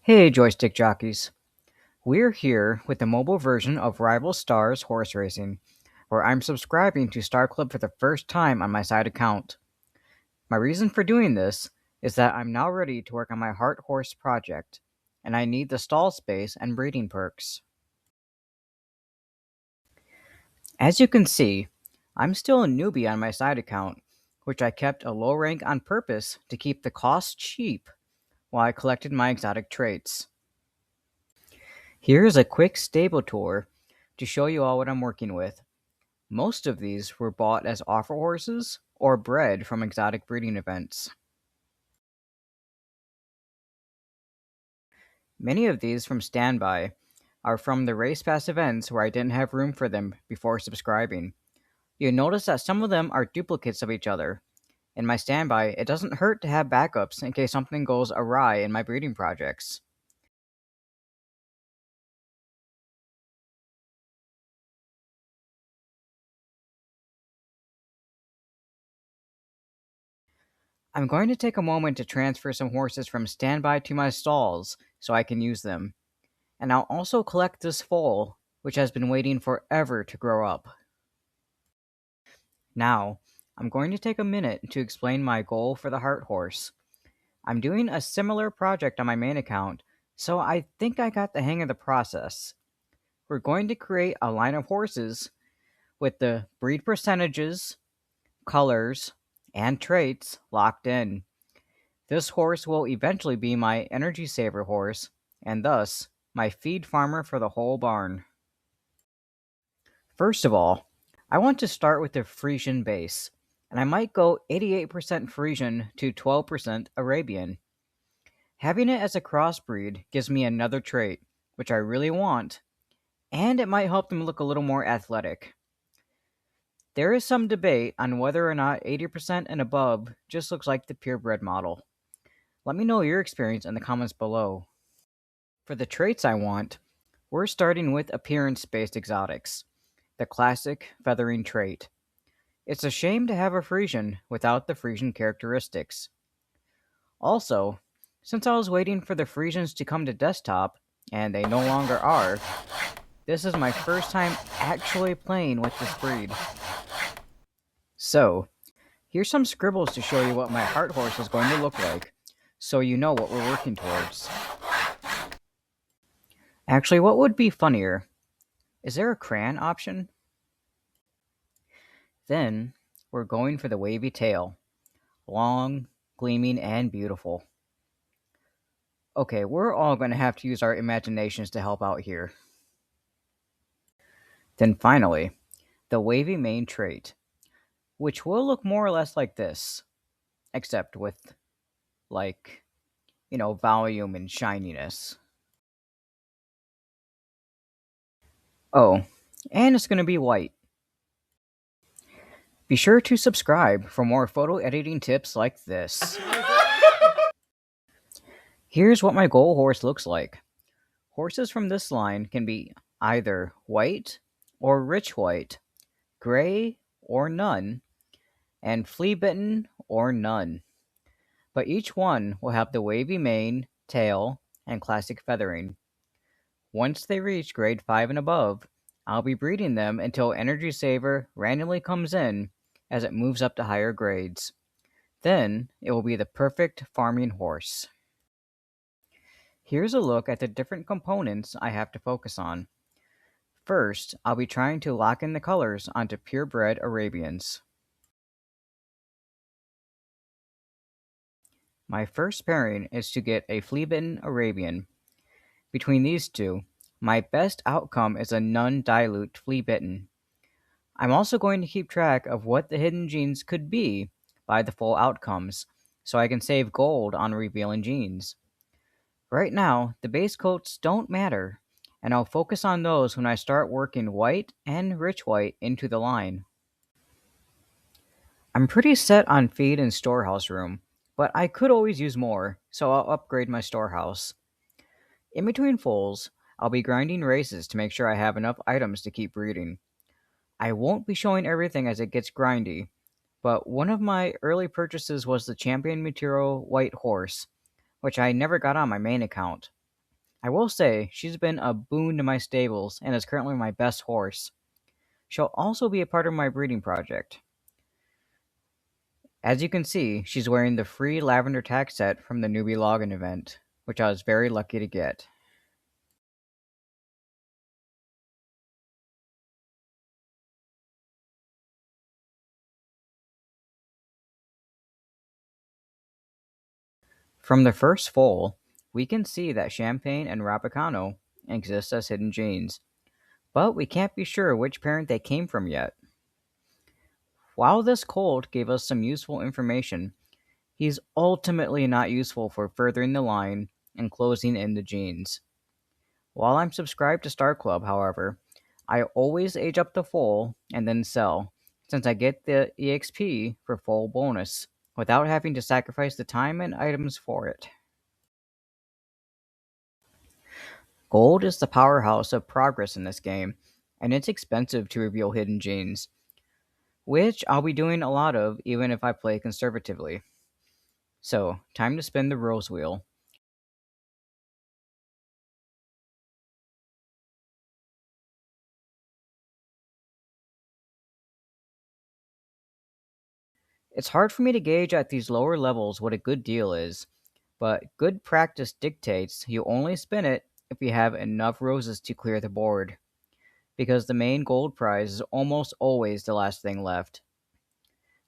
Hey, joystick jockeys. We're here with the mobile version of Rival Stars Horse Racing, where I'm subscribing to Star Club for the first time on my side account. My reason for doing this is that I'm now ready to work on my Heart Horse project, and I need the stall space and breeding perks. As you can see, I'm still a newbie on my side account, which I kept a low rank on purpose to keep the cost cheap while I collected my exotic traits. Here's a quick stable tour to show you all what I'm working with. Most of these were bought as offer horses or bred from exotic breeding events. Many of these from standby are from the race pass events where I didn't have room for them before subscribing. You'll notice that some of them are duplicates of each other. In my standby, it doesn't hurt to have backups in case something goes awry in my breeding projects. I'm going to take a moment to transfer some horses from standby to my stalls so I can use them. And I'll also collect this foal, which has been waiting forever to grow up. Now, I'm going to take a minute to explain my goal for the Heart Horse. I'm doing a similar project on my main account, so I think I got the hang of the process. We're going to create a line of horses with the breed percentages, colors, and traits locked in. This horse will eventually be my energy saver horse, and thus my feed farmer for the whole barn. First of all, I want to start with the Frisian base, and I might go 88% Frisian to 12% Arabian. Having it as a crossbreed gives me another trait, which I really want, and it might help them look a little more athletic. There is some debate on whether or not 80% and above just looks like the purebred model. Let me know your experience in the comments below. For the traits I want, we're starting with appearance-based exotics, the classic feathering trait. It's a shame to have a Frisian without the Frisian characteristics. Also, since I was waiting for the Frisians to come to desktop, and they no longer are, this is my first time actually playing with this breed. So, here's some scribbles to show you what my Heart Horse is going to look like, so you know what we're working towards. Actually, what would be funnier? Is there a crayon option? Then, we're going for the wavy tail. Long, gleaming, and beautiful. Okay, we're all going to have to use our imaginations to help out here. Then finally, the wavy mane trait, which will look more or less like this, except with, like, volume and shininess. Oh, and it's going to be white. Be sure to subscribe for more photo editing tips like this. Here's what my goal horse looks like. Horses from this line can be either white or rich white, gray or none, and flea-bitten or none. But each one will have the wavy mane, tail, and classic feathering. Once they reach grade 5 and above, I'll be breeding them until Energy Saver randomly comes in as it moves up to higher grades. Then, it will be the perfect farming horse. Here's a look at the different components I have to focus on. First, I'll be trying to lock in the colors onto purebred Arabians. My first pairing is to get a flea-bitten Arabian. Between these two, my best outcome is a non-dilute flea-bitten. I'm also going to keep track of what the hidden genes could be by the full outcomes, so I can save gold on revealing genes. Right now, the base coats don't matter, and I'll focus on those when I start working white and rich white into the line. I'm pretty set on feed and storehouse room, but I could always use more, so I'll upgrade my storehouse. In between foals, I'll be grinding races to make sure I have enough items to keep breeding. I won't be showing everything as it gets grindy, but one of my early purchases was the Champion Material White Horse, which I never got on my main account. I will say she's been a boon to my stables and is currently my best horse. She'll also be a part of my breeding project. As you can see, she's wearing the free lavender tack set from the newbie login event, which I was very lucky to get. From the first foal, we can see that Champagne and Rapicano exist as hidden genes, but we can't be sure which parent they came from yet. While this colt gave us some useful information, he's ultimately not useful for furthering the line and closing in the genes. While I'm subscribed to Star Club, however, I always age up the foal and then sell, since I get the EXP for foal bonus, without having to sacrifice the time and items for it. Gold is the powerhouse of progress in this game, and it's expensive to reveal hidden genes, which I'll be doing a lot of even if I play conservatively. So, time to spin the rose wheel. It's hard for me to gauge at these lower levels what a good deal is, but good practice dictates you only spin it if you have enough roses to clear the board, because the main gold prize is almost always the last thing left.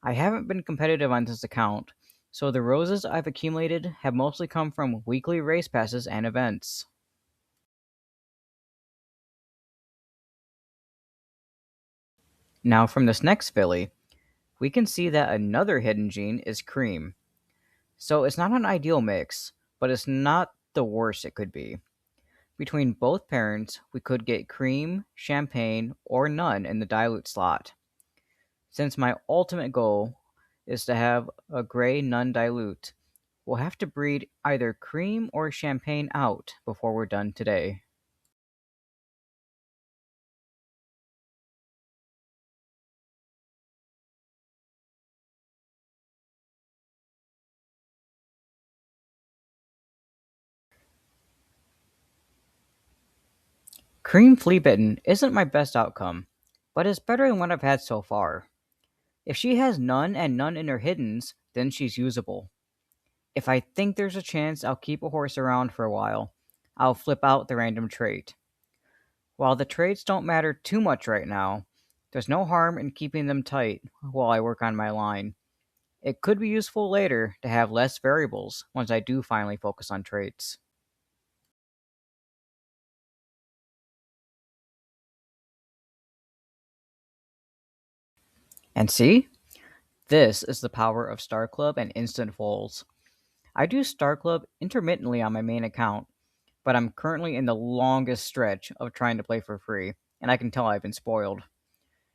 I haven't been competitive on this account, so the roses I've accumulated have mostly come from weekly race passes and events. Now from this next filly, we can see that another hidden gene is cream. So it's not an ideal mix, but it's not the worst it could be. Between both parents, we could get cream, champagne, or none in the dilute slot. Since my ultimate goal is to have a gray none dilute, we'll have to breed either cream or champagne out before we're done today. Cream flea bitten isn't my best outcome, but it's better than what I've had so far. If she has none and none in her hiddens, then she's usable. If I think there's a chance I'll keep a horse around for a while, I'll flip out the random trait. While the traits don't matter too much right now, there's no harm in keeping them tight while I work on my line. It could be useful later to have less variables once I do finally focus on traits. And see? This is the power of Star Club and instant foals. I do Star Club intermittently on my main account, but I'm currently in the longest stretch of trying to play for free, and I can tell I've been spoiled.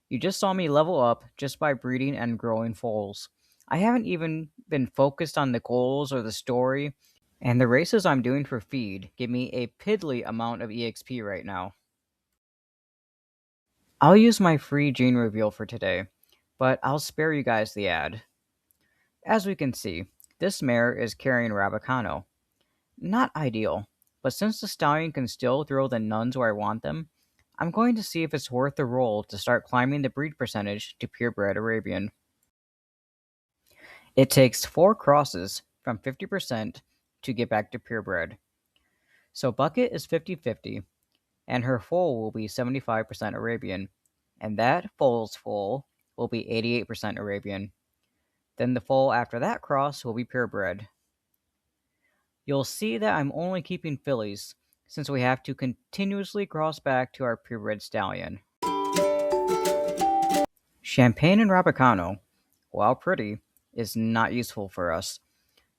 You just saw me level up just by breeding and growing foals. I haven't even been focused on the goals or the story, and the races I'm doing for feed give me a piddly amount of EXP right now. I'll use my free gene reveal for today, but I'll spare you guys the ad. As we can see, this mare is carrying Rabicano. Not ideal, but since the stallion can still throw the nuns where I want them, I'm going to see if it's worth the roll to start climbing the breed percentage to purebred Arabian. It takes 4 crosses from 50% to get back to purebred. So Bucket is 50-50, and her foal will be 75% Arabian, and that foal's foal will be 88% Arabian. Then the foal after that cross will be purebred. You'll see that I'm only keeping fillies, since we have to continuously cross back to our purebred stallion. Champagne and Rabicano, while pretty, is not useful for us,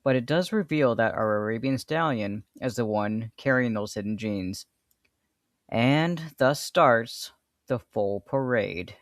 but it does reveal that our Arabian stallion is the one carrying those hidden genes. And thus starts the full parade.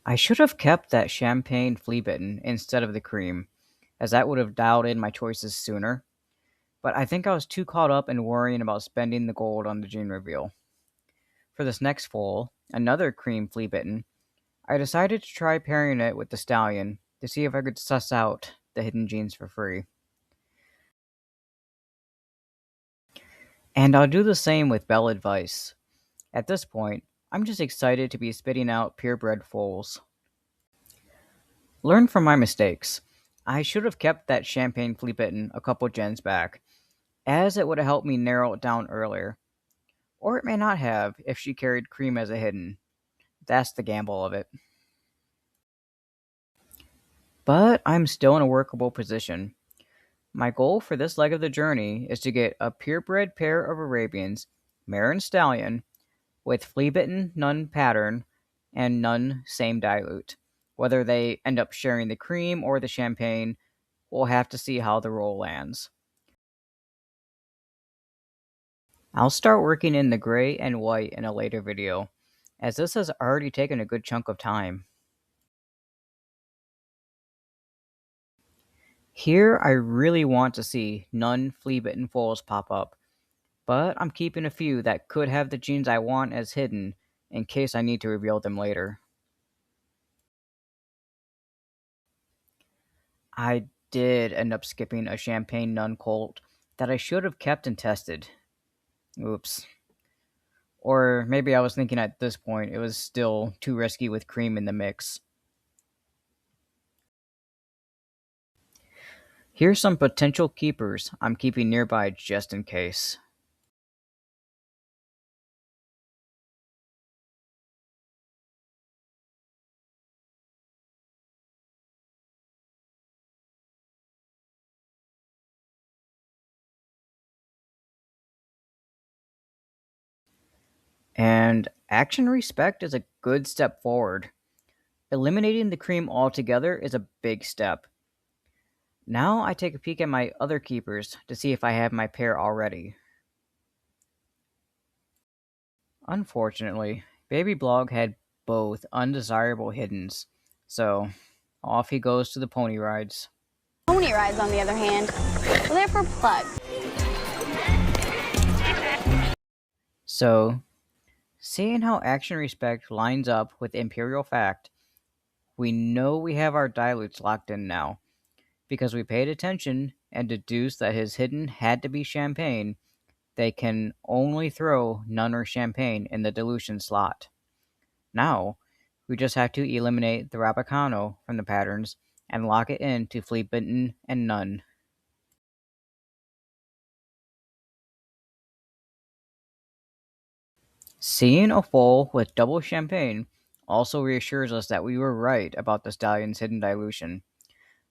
I should have kept that champagne flea bitten instead of the cream, as that would have dialed in my choices sooner. But I think I was too caught up in worrying about spending the gold on the gene reveal. For this next foal, another cream flea bitten, I decided to try pairing it with the stallion to see if I could suss out the hidden genes for free. And I'll do the same with Bell Advice. At this point, I'm just excited to be spitting out purebred foals. Learn from my mistakes. I should have kept that champagne flea bitten a couple gens back, as it would have helped me narrow it down earlier. Or it may not have if she carried cream as a hidden. That's the gamble of it. But I'm still in a workable position. My goal for this leg of the journey is to get a purebred pair of Arabians, mare and stallion, with flea bitten none pattern and none same dilute. Whether they end up sharing the cream or the champagne, we'll have to see how the roll lands. I'll start working in the gray and white in a later video, as this has already taken a good chunk of time. Here I really want to see none flea bitten foals pop up, but I'm keeping a few that could have the genes I want as hidden in case I need to reveal them later. I did end up skipping a champagne nun colt that I should have kept and tested. Oops. Or maybe I was thinking at this point it was still too risky with cream in the mix. Here's some potential keepers I'm keeping nearby just in case. And action respect is a good step forward. Eliminating the cream altogether is a big step. Now I take a peek at my other keepers to see if I have my pair already. Unfortunately, Baby Blog had both undesirable hiddens, so off he goes to the pony rides. Pony rides, on the other hand, well, they're for plugs. So, seeing how action respect lines up with imperial fact, we know we have our dilutes locked in now, because we paid attention and deduced that his hidden had to be champagne. They can only throw none or champagne in the dilution slot. Now, we just have to eliminate the Rabicano from the patterns and lock it in to flea bitten and none. Seeing a foal with double champagne also reassures us that we were right about the stallion's hidden dilution,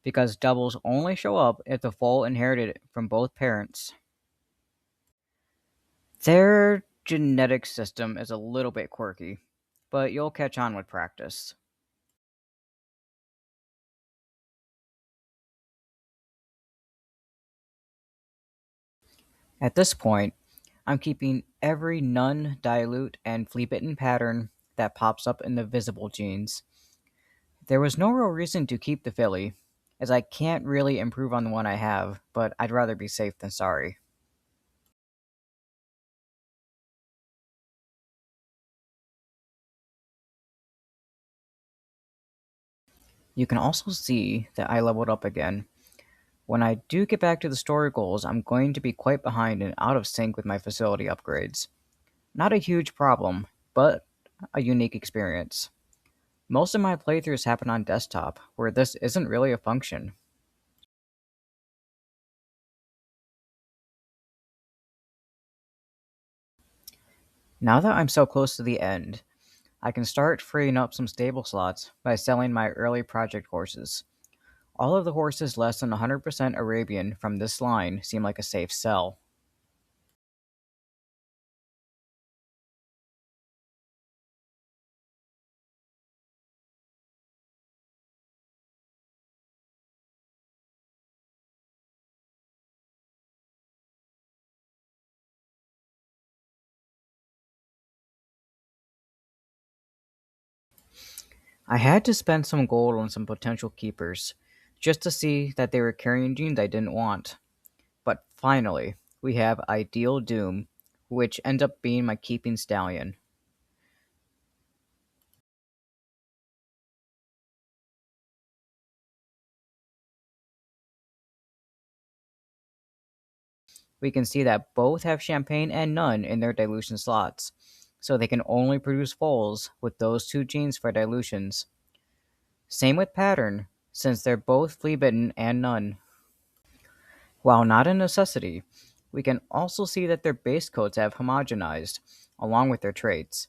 because doubles only show up if the foal inherited it from both parents. Their genetic system is a little bit quirky, but you'll catch on with practice. At this point, I'm keeping every none, dilute, and flea bitten pattern that pops up in the visible genes. There was no real reason to keep the filly, as I can't really improve on the one I have, but I'd rather be safe than sorry. You can also see that I leveled up again. When I do get back to the story goals, I'm going to be quite behind and out of sync with my facility upgrades. Not a huge problem, but a unique experience. Most of my playthroughs happen on desktop, where this isn't really a function. Now that I'm so close to the end, I can start freeing up some stable slots by selling my early project horses. All of the horses less than 100% Arabian from this line seem like a safe sell. I had to spend some gold on some potential keepers, just to see that they were carrying genes I didn't want. But finally, we have Ideal Doom, which ends up being my keeping stallion. We can see that both have champagne and none in their dilution slots, so they can only produce foals with those two genes for dilutions. Same with pattern, since they're both flea bitten and none. While not a necessity, we can also see that their base coats have homogenized, along with their traits.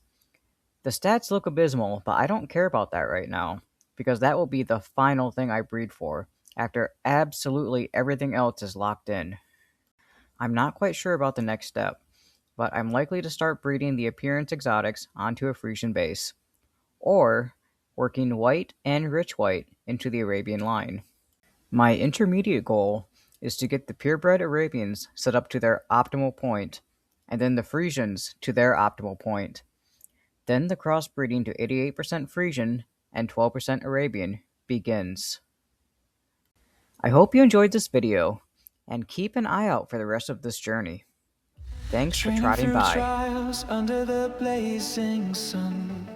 The stats look abysmal, but I don't care about that right now, because that will be the final thing I breed for, after absolutely everything else is locked in. I'm not quite sure about the next step, but I'm likely to start breeding the appearance exotics onto a Frisian base, or working white and rich white into the Arabian line. My intermediate goal is to get the purebred Arabians set up to their optimal point, and then the Frisians to their optimal point. Then the crossbreeding to 88% Frisian and 12% Arabian begins. I hope you enjoyed this video, and keep an eye out for the rest of this journey. Thanks for Training trotting through by. trials under the blazing sun,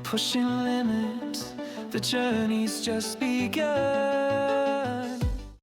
pushing limits, the journey's just begun.